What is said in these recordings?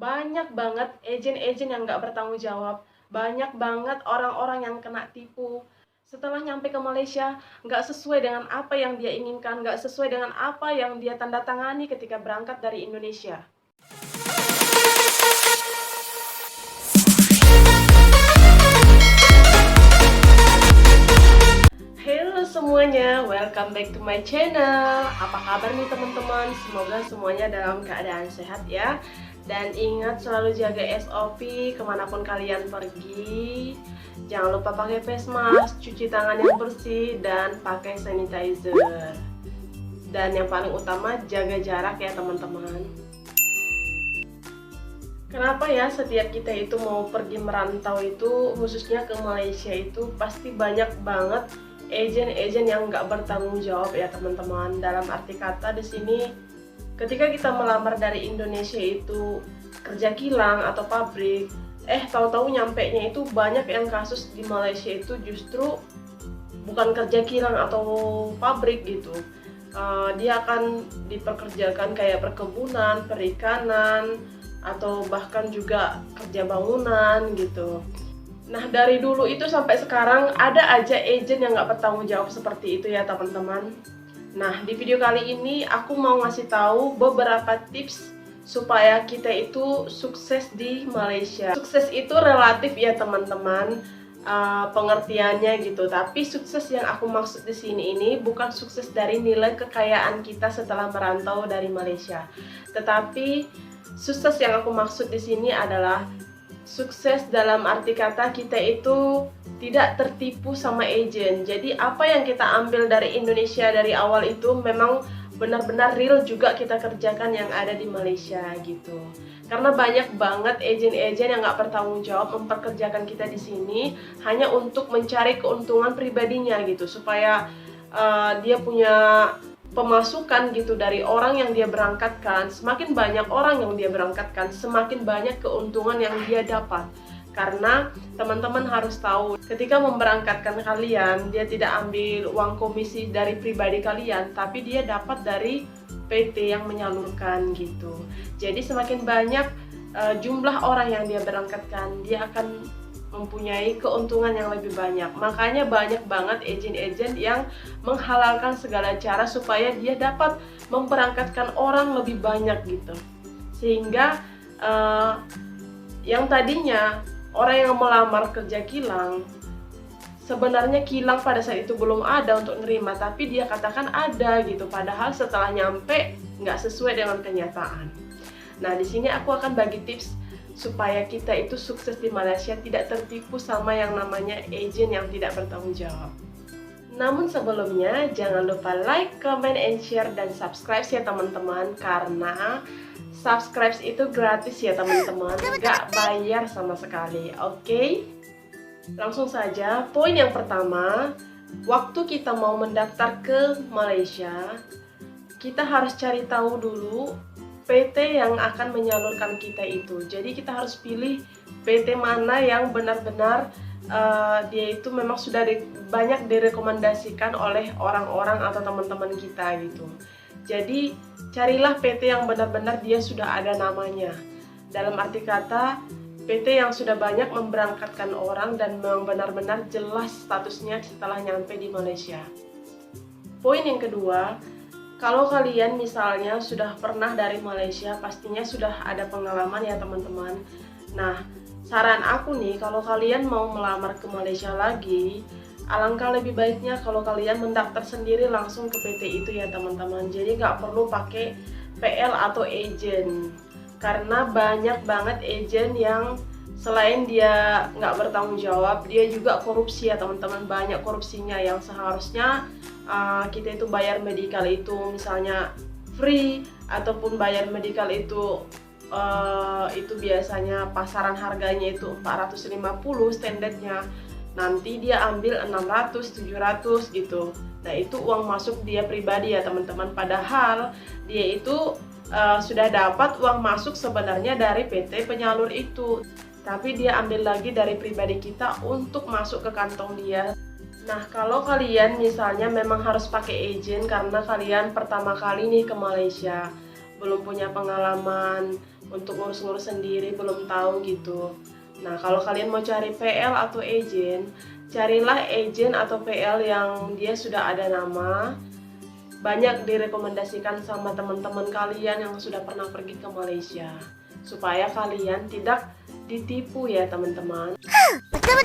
Banyak banget agen-agen yang nggak bertanggung jawab. Banyak banget orang-orang yang kena tipu. Setelah nyampe ke Malaysia, nggak sesuai dengan apa yang dia inginkan, nggak sesuai dengan apa yang dia tanda tangani ketika berangkat dari Indonesia. Halo semuanya, welcome back to my channel. Apa kabar nih teman-teman? Semoga semuanya dalam keadaan sehat ya. Dan ingat selalu jaga SOP kemanapun kalian pergi. Jangan lupa pakai face mask, cuci tangan yang bersih, dan pakai sanitizer. Dan yang paling utama, jaga jarak ya teman-teman. Kenapa ya setiap kita itu mau pergi merantau itu, khususnya ke Malaysia itu pasti banyak banget agen-agen yang nggak bertanggung jawab ya teman-teman. Dalam arti kata di sini, ketika kita melamar dari Indonesia itu kerja kilang atau pabrik, tahu-tahu nyampenya itu banyak yang kasus di Malaysia itu justru bukan kerja kilang atau pabrik gitu. Dia akan dipekerjakan kayak perkebunan, perikanan, atau bahkan juga kerja bangunan gitu. Nah, dari dulu itu sampai sekarang ada aja agent yang nggak bertanggung jawab seperti itu ya teman-teman. Nah, di video kali ini aku mau ngasih tahu beberapa tips supaya kita itu sukses di Malaysia. Sukses itu relatif ya teman-teman, pengertiannya gitu. Tapi sukses yang aku maksud di sini ini bukan sukses dari nilai kekayaan kita setelah merantau dari Malaysia. Tetapi sukses yang aku maksud di sini adalah sukses dalam arti kata kita itu tidak tertipu sama agen. Jadi apa yang kita ambil dari Indonesia dari awal itu memang benar-benar real juga kita kerjakan yang ada di Malaysia gitu. Karena banyak banget agen-agen yang nggak bertanggung jawab memperkerjakan kita di sini hanya untuk mencari keuntungan pribadinya gitu, supaya dia punya pemasukan gitu dari orang yang dia berangkatkan. Semakin banyak orang yang dia berangkatkan, semakin banyak keuntungan yang dia dapat. Karena teman-teman harus tahu, ketika memberangkatkan kalian, dia tidak ambil uang komisi dari pribadi kalian, tapi dia dapat dari PT yang menyalurkan gitu. Jadi semakin banyak jumlah orang yang dia berangkatkan, dia akan mempunyai keuntungan yang lebih banyak. Makanya banyak banget agen-agen yang menghalalkan segala cara supaya dia dapat memberangkatkan orang lebih banyak gitu. Sehingga yang tadinya orang yang melamar kerja kilang, sebenarnya kilang pada saat itu belum ada untuk nerima, tapi dia katakan ada gitu. Padahal setelah nyampe nggak sesuai dengan kenyataan. Nah, di sini aku akan bagi tips supaya kita itu sukses di Malaysia, tidak tertipu sama yang namanya agen yang tidak bertanggung jawab. Namun sebelumnya jangan lupa like, comment, and share, dan subscribe ya teman-teman. Karena subscribe itu gratis ya teman-teman, gak bayar sama sekali. Oke? Langsung saja, poin yang pertama, waktu kita mau mendaftar ke Malaysia, kita harus cari tahu dulu PT yang akan menyalurkan kita itu. Jadi kita harus pilih PT mana yang benar-benar dia itu memang sudah banyak direkomendasikan oleh orang-orang atau teman-teman kita gitu. Jadi carilah PT yang benar-benar dia sudah ada namanya. Dalam arti kata, PT yang sudah banyak memberangkatkan orang dan memang benar-benar jelas statusnya setelah nyampe di Malaysia. Poin yang kedua, kalau kalian misalnya sudah pernah dari Malaysia, pastinya sudah ada pengalaman ya teman-teman. Nah, saran aku nih, kalau kalian mau melamar ke Malaysia lagi, alangkah lebih baiknya kalau kalian mendaftar sendiri langsung ke PT itu ya teman-teman. Jadi nggak perlu pakai PL atau agen. Karena banyak banget agen yang selain dia nggak bertanggung jawab, dia juga korupsi ya teman-teman. Banyak korupsinya yang seharusnya kita itu bayar medical itu misalnya free, ataupun bayar medical itu biasanya pasaran harganya itu 450 standarnya, nanti dia ambil 600, 700 gitu. Nah, itu uang masuk dia pribadi ya teman-teman, padahal dia itu sudah dapat uang masuk sebenarnya dari PT penyalur itu, tapi dia ambil lagi dari pribadi kita untuk masuk ke kantong dia. Nah, kalau kalian misalnya memang harus pakai agen karena kalian pertama kali nih ke Malaysia, belum punya pengalaman, untuk ngurus-ngurus sendiri, belum tahu gitu. Nah, kalau kalian mau cari PL atau agen, carilah agen atau PL yang dia sudah ada nama, banyak direkomendasikan sama teman-teman kalian yang sudah pernah pergi ke Malaysia, supaya kalian tidak ditipu ya teman-teman. Betul.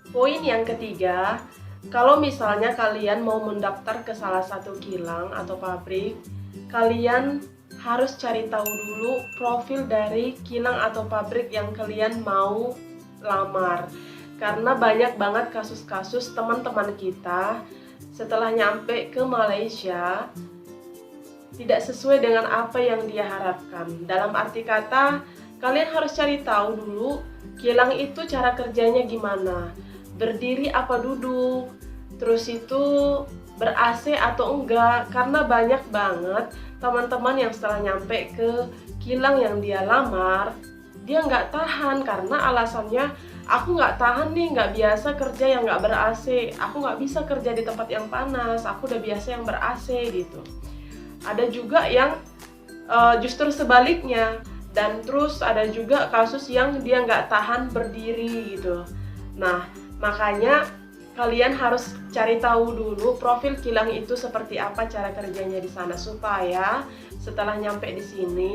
Poin yang ketiga, kalau misalnya kalian mau mendaftar ke salah satu kilang atau pabrik, kalian harus cari tahu dulu profil dari kilang atau pabrik yang kalian mau lamar. Karena banyak banget kasus-kasus teman-teman kita setelah nyampe ke Malaysia tidak sesuai dengan apa yang dia harapkan. Dalam arti kata, kalian harus cari tahu dulu kilang itu cara kerjanya gimana, berdiri apa duduk, terus itu ber-AC atau enggak. Karena banyak banget teman-teman yang setelah nyampe ke kilang yang dia lamar, dia nggak tahan karena alasannya, aku nggak tahan nih, nggak biasa kerja yang nggak ber-AC, aku nggak bisa kerja di tempat yang panas, aku udah biasa yang ber-AC gitu. Ada juga yang justru sebaliknya, dan terus ada juga kasus yang dia nggak tahan berdiri gitu. Nah, makanya kalian harus cari tahu dulu profil kilang itu seperti apa cara kerjanya di sana, supaya setelah nyampe di sini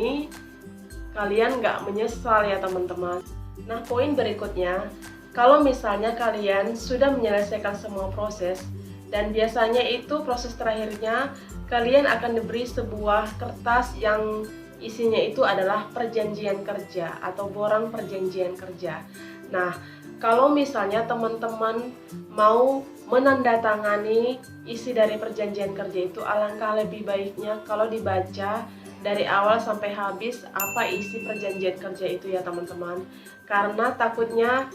kalian nggak menyesal ya teman-teman. Nah, poin berikutnya, kalau misalnya kalian sudah menyelesaikan semua proses, dan biasanya itu proses terakhirnya kalian akan diberi sebuah kertas yang isinya itu adalah perjanjian kerja atau borang perjanjian kerja. Nah, kalau misalnya teman-teman mau menandatangani isi dari perjanjian kerja itu, alangkah lebih baiknya kalau dibaca dari awal sampai habis apa isi perjanjian kerja itu ya teman-teman. Karena takutnya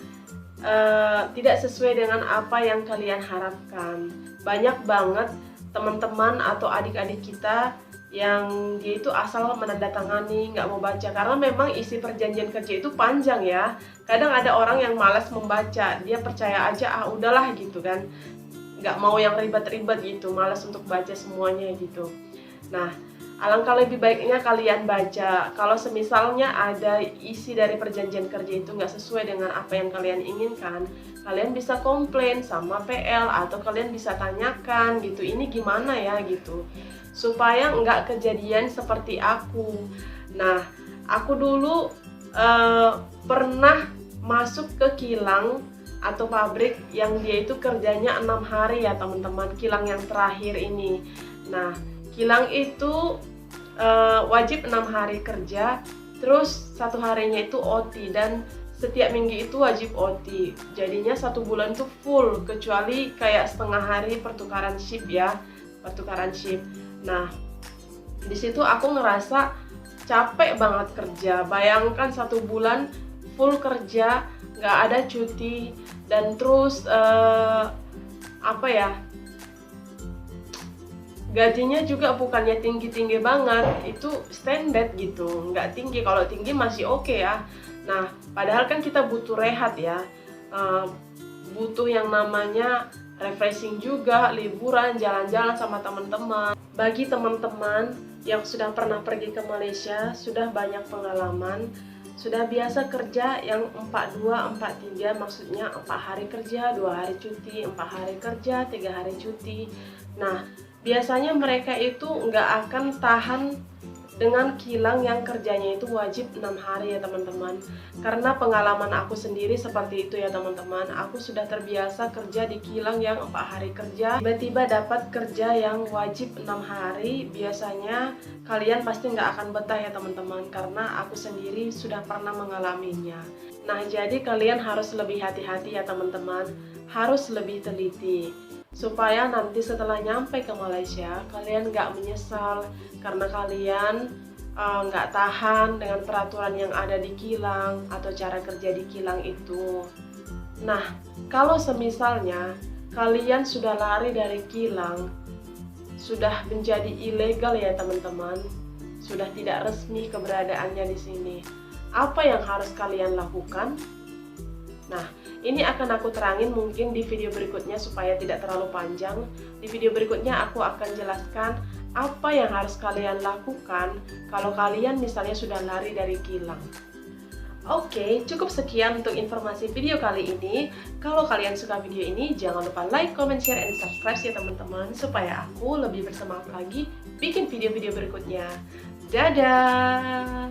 tidak sesuai dengan apa yang kalian harapkan. Banyak banget teman-teman atau adik-adik kita yang dia itu asal menandatangani, nggak mau baca, karena memang isi perjanjian kerja itu panjang ya. Kadang ada orang yang malas membaca, dia percaya aja udahlah gitu kan, nggak mau yang ribet-ribet gitu, malas untuk baca semuanya gitu. Nah, alangkah lebih baiknya kalian baca. Kalau semisalnya ada isi dari perjanjian kerja itu nggak sesuai dengan apa yang kalian inginkan, kalian bisa komplain sama PL atau kalian bisa tanyakan gitu, ini gimana ya gitu, supaya nggak kejadian seperti aku. Nah, aku dulu pernah masuk ke kilang atau pabrik yang dia itu kerjanya 6 hari ya teman-teman, kilang yang terakhir ini. Nah, kilang itu wajib 6 hari kerja, terus 1 harinya itu OT, dan setiap minggu itu wajib OT. Jadinya 1 bulan tuh full, kecuali kayak setengah hari pertukaran shift ya, pertukaran shift. Nah, di situ aku ngerasa capek banget kerja. Bayangkan 1 bulan full kerja, nggak ada cuti, dan terus gajinya juga bukannya tinggi-tinggi banget, itu standar gitu, nggak tinggi. Kalau tinggi masih oke ya. Nah, padahal kan kita butuh rehat ya, butuh yang namanya refreshing juga, liburan, jalan-jalan sama teman-teman. Bagi teman-teman yang sudah pernah pergi ke Malaysia, sudah banyak pengalaman, sudah biasa kerja yang 4-2-4-3, maksudnya 4 hari kerja, 2 hari cuti, 4 hari kerja, 3 hari cuti. Nah, biasanya mereka itu nggak akan tahan dengan kilang yang kerjanya itu wajib 6 hari ya teman-teman. Karena pengalaman aku sendiri seperti itu ya teman-teman. Aku sudah terbiasa kerja di kilang yang 4 hari kerja, tiba-tiba dapat kerja yang wajib 6 hari. Biasanya kalian pasti nggak akan betah ya teman-teman, karena aku sendiri sudah pernah mengalaminya. Nah, jadi kalian harus lebih hati-hati ya teman-teman, harus lebih teliti, supaya nanti setelah nyampe ke Malaysia kalian nggak menyesal karena kalian nggak tahan dengan peraturan yang ada di kilang atau cara kerja di kilang itu. Nah, kalau semisalnya kalian sudah lari dari kilang, sudah menjadi ilegal ya teman-teman, sudah tidak resmi keberadaannya di sini, apa yang harus kalian lakukan? Nah, ini akan aku terangin mungkin di video berikutnya supaya tidak terlalu panjang. Di video berikutnya aku akan jelaskan apa yang harus kalian lakukan kalau kalian misalnya sudah lari dari kilang. Oke, cukup sekian untuk informasi video kali ini. Kalau kalian suka video ini, jangan lupa like, comment, share, and subscribe ya teman-teman, supaya aku lebih bersemangat lagi bikin video-video berikutnya. Dadah!